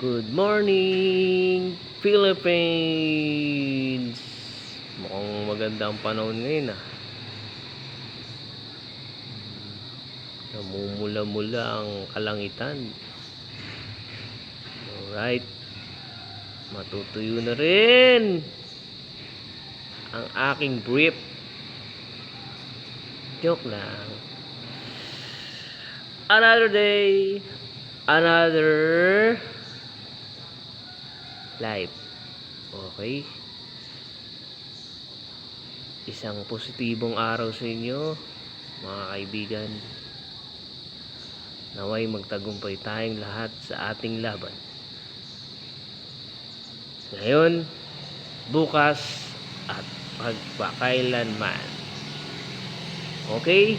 Good morning, Philippines! Mukhang maganda ang panahon ngayon Namumula-mula ang kalangitan. Alright. Matutuyo na rin ang aking brief. Joke lang. Another day, another life. Okay? Isang positibong araw sa inyo, mga kaibigan. Naway magtagumpay tayong lahat sa ating laban. Ngayon, bukas, at pagpakailanman. Okay?